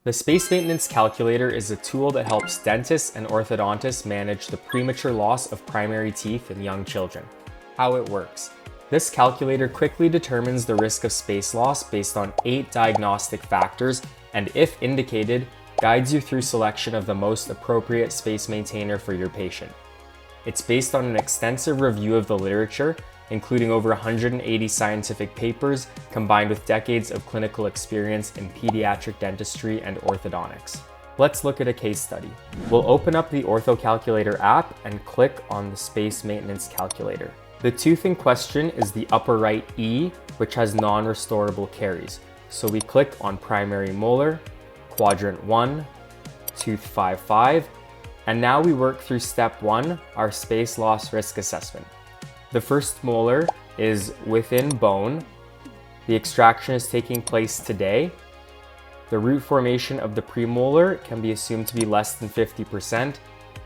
The Space Maintenance Calculator is a tool that helps dentists and orthodontists manage the premature loss of primary teeth in young children. How it works. This calculator quickly determines the risk of space loss based on 8 diagnostic factors and, if indicated, guides you through selection of the most appropriate space maintainer for your patient. It's based on an extensive review of the literature, including over 180 scientific papers combined with decades of clinical experience in pediatric dentistry and orthodontics. Let's look at a case study. We'll open up the OrthoCalculator app and click on the Space Maintenance Calculator. The tooth in question is the upper right E, which has non-restorable caries. So we click on primary molar, quadrant 1, tooth 5-5, and now we work through step 1, our space loss risk assessment. The first molar is within bone. The extraction is taking place today. The root formation of the premolar can be assumed to be less than 50%,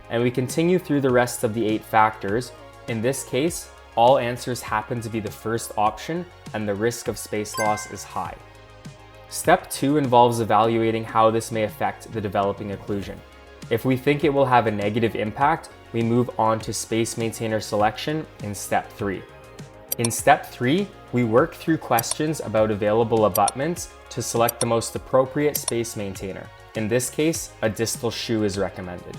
and we continue through the rest of the 8 factors. In this case, all answers happen to be the first option, and the risk of space loss is high. Step 2 involves evaluating how this may affect the developing occlusion. If we think it will have a negative impact, we move on to space maintainer selection in step 3. In step 3, we work through questions about available abutments to select the most appropriate space maintainer. In this case, a distal shoe is recommended.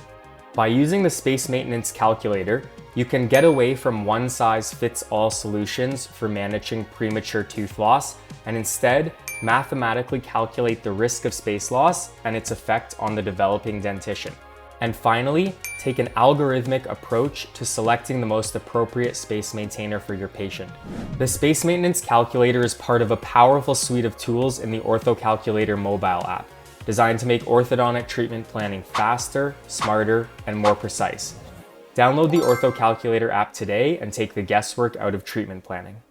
By using the Space Maintenance Calculator, you can get away from one-size-fits-all solutions for managing premature tooth loss and instead mathematically calculate the risk of space loss and its effect on the developing dentition. And finally, take an algorithmic approach to selecting the most appropriate space maintainer for your patient. The Space Maintenance Calculator is part of a powerful suite of tools in the OrthoCalculator mobile app, designed to make orthodontic treatment planning faster, smarter, and more precise. Download the OrthoCalculator app today and take the guesswork out of treatment planning.